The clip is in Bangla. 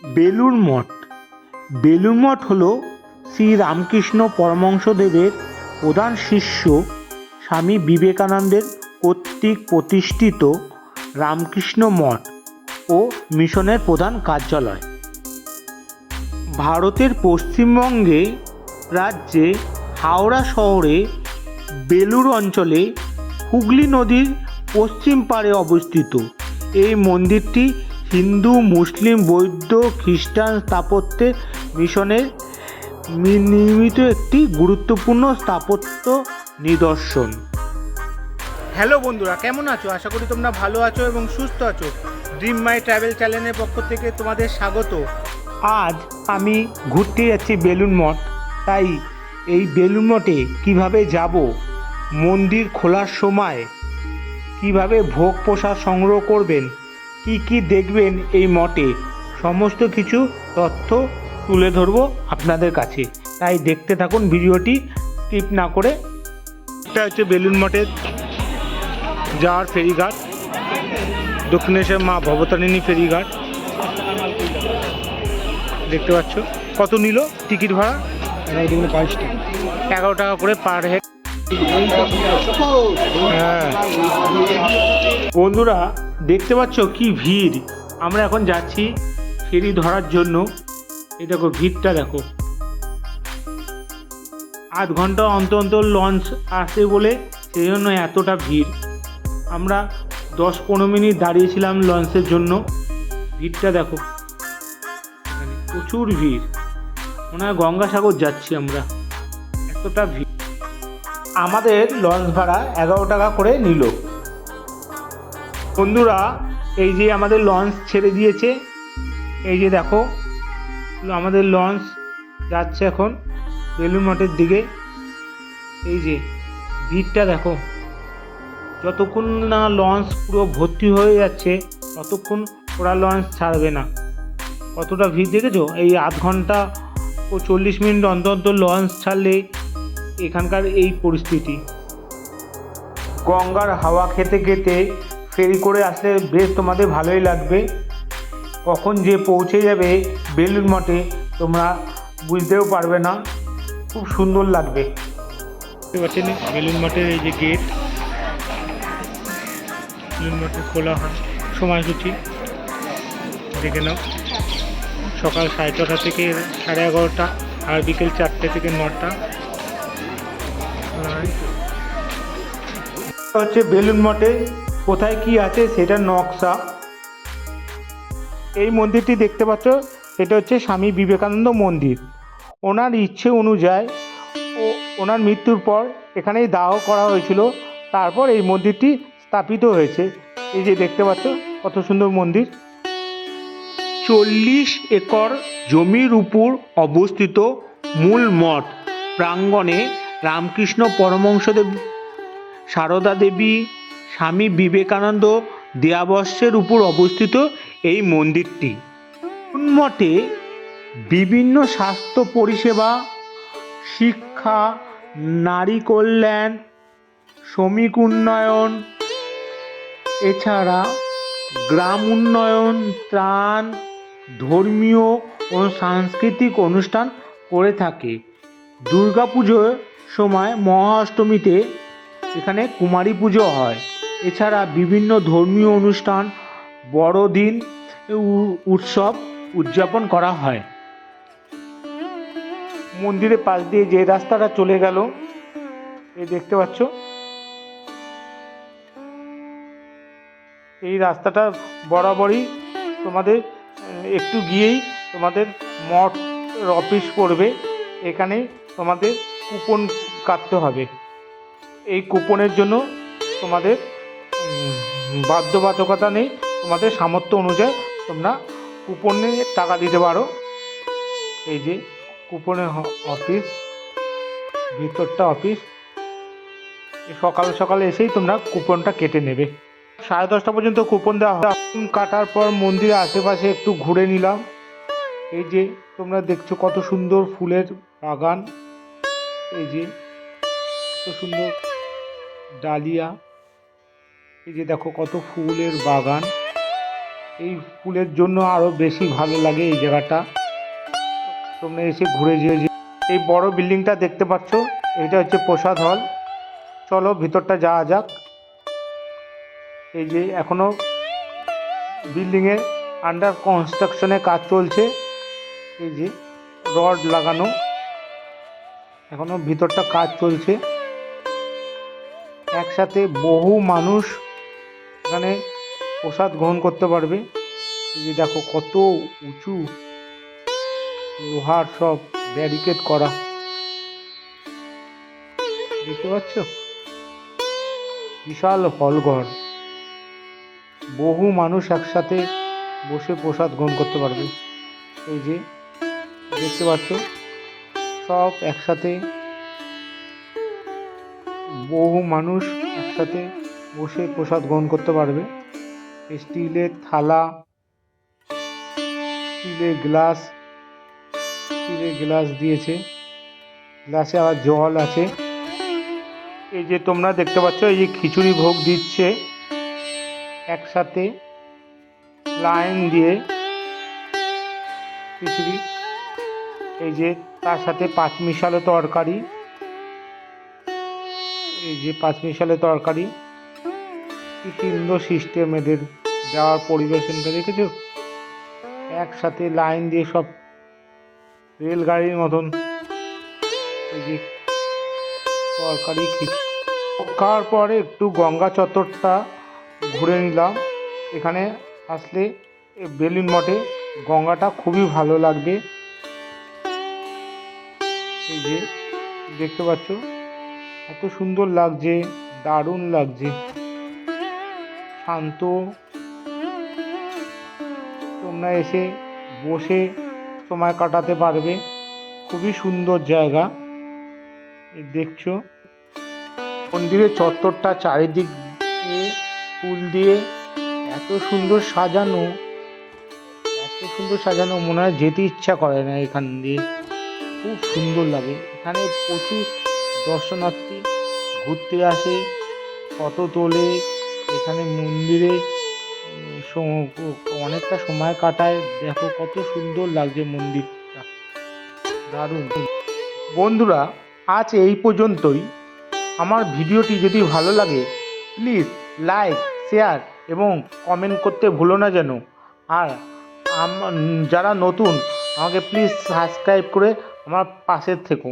বেলুড় মঠ। বেলুড় মঠ হল শ্রী রামকৃষ্ণ পরমহংসদেবের প্রধান শিষ্য স্বামী বিবেকানন্দের কর্তৃক প্রতিষ্ঠিত রামকৃষ্ণ মঠ ও মিশনের প্রধান কার্যালয়। ভারতের পশ্চিমবঙ্গে রাজ্যে হাওড়া শহরে বেলুড় অঞ্চলে হুগলি নদীর পশ্চিম পাড়ে অবস্থিত। এই মন্দিরটি হিন্দু, মুসলিম, বৌদ্ধ, খ্রিস্টান স্থাপত্যের মিশনের নির্মিত একটি গুরুত্বপূর্ণ স্থাপত্য নিদর্শন। হ্যালো বন্ধুরা, কেমন আছো? আশা করি তোমরা ভালো আছো এবং সুস্থ আছো। ড্রিম মাই ট্রাভেল চ্যানেলের পক্ষ থেকে তোমাদের স্বাগত। আজ আমি ঘুরতে যাচ্ছি বেলুড় মঠ। তাই এই বেলুড় মঠে কীভাবে যাব, মন্দির খোলার সময় কিভাবে ভোগ প্রসাদ সংগ্রহ করবেন, কি কি দেখবেন এই মঠে, সমস্ত কিছু তথ্য তুলে ধরবো আপনাদের কাছে। তাই দেখতে থাকুন ভিডিওটি, স্কিপ না করে। এটা হচ্ছে বেলুড় মঠের যাওয়ার ফেরিঘাট, দক্ষিণেশ্বর মা ভবতারিণী ফেরিঘাট। দেখতে পাচ্ছ কত নিল টিকিট ভাড়া? 11 টাকা করে পার হেড। হ্যাঁ বন্ধুরা, দেখতে পাচ্ছ কি ভিড়। আমরা এখন যাচ্ছি ফেরি ধরার জন্য। এই দেখো ভিড়টা দেখো। আধ ঘন্টা অন্তর অন্তর লঞ্চ আসে বলে সেই জন্য এতটা ভিড়। আমরা 10-15 মিনিট দাঁড়িয়েছিলাম লঞ্চের জন্য। ভিড়টা দেখো, প্রচুর ভিড়। মনে হয় গঙ্গাসাগর যাচ্ছি আমরা, এতটা ভিড়। আমাদের লঞ্চ ভাড়া 11 টাকা করে নিল। বন্ধুরা, এই যে আমাদের লঞ্চ ছেড়ে দিয়েছে, এই যে দেখো আমাদের লঞ্চ যাচ্ছে এখন বেলুড় মঠের দিকে। এই যে ভিড়টা দেখো, যতক্ষণ না লঞ্চ পুরো ভর্তি হয়ে যাচ্ছে ততক্ষণ ওরা লঞ্চ ছাড়বে না। কতটা ভিড় দেখেছো? এই আধ ঘন্টা ও 40 মিনিট অন্তর অন্তর লঞ্চ ছাড়লে এখানকার এই পরিস্থিতি। গঙ্গার হাওয়া খেতে খেতে ফেরি করে আসলে বেশ তোমাদের ভালোই লাগবে। কখন যে পৌঁছে যাবে বেলুড় মঠে তোমরা বুঝতেও পারবে না, খুব সুন্দর লাগবে। বুঝতে পারছেন বেলুড় মঠের এই যে গেট, বেলুড় মঠে খোলা হয় সময়সূচি দেখে নাও। সকাল 6:30 থেকে 11:30, আর বিকেল 4টে থেকে 9টা। হচ্ছে বেলুড় মঠে কোথায় কি আছে সেটা নকশা। এই মন্দিরটি দেখতে পাচ্ছ, এটা হচ্ছে স্বামী বিবেকানন্দ মন্দির। ওনার ইচ্ছে অনুযায়ী ওনার মৃত্যুর পর এখানেই দাহ করা হয়েছিল, তারপর এই মন্দিরটি স্থাপিত হয়েছে। এই যে দেখতে পাচ্ছ কত সুন্দর মন্দির। 40 একর জমির উপর অবস্থিত মূল মঠ প্রাঙ্গণে রামকৃষ্ণ পরমহংসদেব, সারদা দেবী, স্বামী বিবেকানন্দ দেহাবশের উপর অবস্থিত এই মন্দিরটি। মঠে বিভিন্ন স্বাস্থ্য পরিষেবা, শিক্ষা, নারী কল্যাণ, শ্রমিক উন্নয়ন, এছাড়া গ্রাম উন্নয়ন, ত্রাণ, ধর্মীয় ও সাংস্কৃতিক অনুষ্ঠান করে থাকে। দুর্গাপুজোর সময় মহাষ্টমীতে এখানে কুমারী পুজো হয়। এছাড়া বিভিন্ন ধর্মীয় অনুষ্ঠান, বড়দিন উৎসব উদযাপন করা হয়। মন্দিরের পাশ দিয়ে যে রাস্তাটা চলে গেল, এই দেখতে পাচ্ছ, এই রাস্তাটা বরাবরই তোমাদের একটু গিয়েই তোমাদের মঠ অফিস পড়বে। এখানে তোমাদের কুপন কাটতে হবে। এই কুপনের জন্য তোমাদের বাধ্যবাধকতা নেই, তোমাদের সামর্থ্য অনুযায়ী তোমরা কুপনে টাকা দিতে পারো। এই যে কুপনের অফিস, ভিতরটা অফিস। সকাল সকাল এসেই তোমরা কুপনটা কেটে নেবে। 10:30 পর্যন্ত কুপন দেওয়া হয়। কাটার পর মন্দিরের আশেপাশে একটু ঘুরে নিলাম। এই যে তোমরা দেখছো কত সুন্দর ফুলের বাগান। এই যে কত সুন্দর ডালিয়া, এই যে দেখো কত ফুলের বাগান। এই ফুলের জন্য আরও বেশি ভালো লাগে এই জায়গাটা। তোমরা এসে ঘুরে যেও। এই বড় বিল্ডিংটা দেখতে পাচ্ছ, এটা হচ্ছে প্রসাদ হল। চলো ভিতরটা যাওয়া যাক। এই যে এখনো বিল্ডিংয়ের আন্ডার কনস্ট্রাকশনে কাজ চলছে। এই যে রড লাগানো, এখনো ভিতরটা কাজ চলছে। একসাথে বহু মানুষ এখানে প্রসাদ গ্রহণ করতে পারবে। এই যে দেখো কত উঁচু, লোহার সব ব্যারিকেড করা, দেখতে পাচ্ছ? বিশাল হলঘর, বহু মানুষ একসাথে বসে প্রসাদ গ্রহণ করতে পারবে। এই যে দেখতে পাচ্ছ সব একসাথে, বহু মানুষ একসাথে বসে প্রসাদ গ্রহণ করতে পারবে। স্টিলের থালা, স্টিলের গ্লাস দিয়েছে, গ্লাসে আবার জল আছে। এই যে তোমরা দেখতে পাচ্ছ, এই যে খিচুড়ি ভোগ দিচ্ছে একসাথে লাইন দিয়ে খিচুড়ি। এই যে তার সাথে পাঁচমিশালি তরকারি, এই যে পাঁচমিশালি তরকারি, কি সুন্দর সিস্টেম এদের দেওয়ার পরিবেশনটা দেখেছো? একসাথে লাইন দিয়ে সব রেলগাড়ির মতন। এই যে তরকারি খাওয়ার পরে একটু গঙ্গা চত্বরটা ঘুরে নিলাম। এখানে আসলে বেলুন মঠে গঙ্গাটা খুবই ভালো লাগবে। এই যে দেখতে পাচ্ছ এত সুন্দর লাগছে, দারুণ লাগছে, শান্ত। তোমরা এসে বসে সময় কাটাতে পারবে, খুবই সুন্দর জায়গা। দেখছো মন্দিরের চত্বরটা চারিদিক দিয়ে ফুল দিয়ে এত সুন্দর সাজানো, এত সুন্দর সাজানো, মনে হয় যেতে ইচ্ছা করে না এখান দিয়ে। খুব সুন্দর লাগে। এখানে প্রচুর দর্শনার্থী ঘুরতে আসে, ফটো তোলে, এখানে মন্দিরে অনেকটা সময় কাটায়। দেখো কত সুন্দর লাগছে মন্দিরটা, দারুণ। বন্ধুরা, আজ এই পর্যন্তই। আমার ভিডিওটি যদি ভালো লাগে প্লিজ লাইক, শেয়ার এবং কমেন্ট করতে ভুলো না যেন। আর যারা নতুন আমাকে প্লিজ সাবস্ক্রাইব করে আমার পাশে থেকো।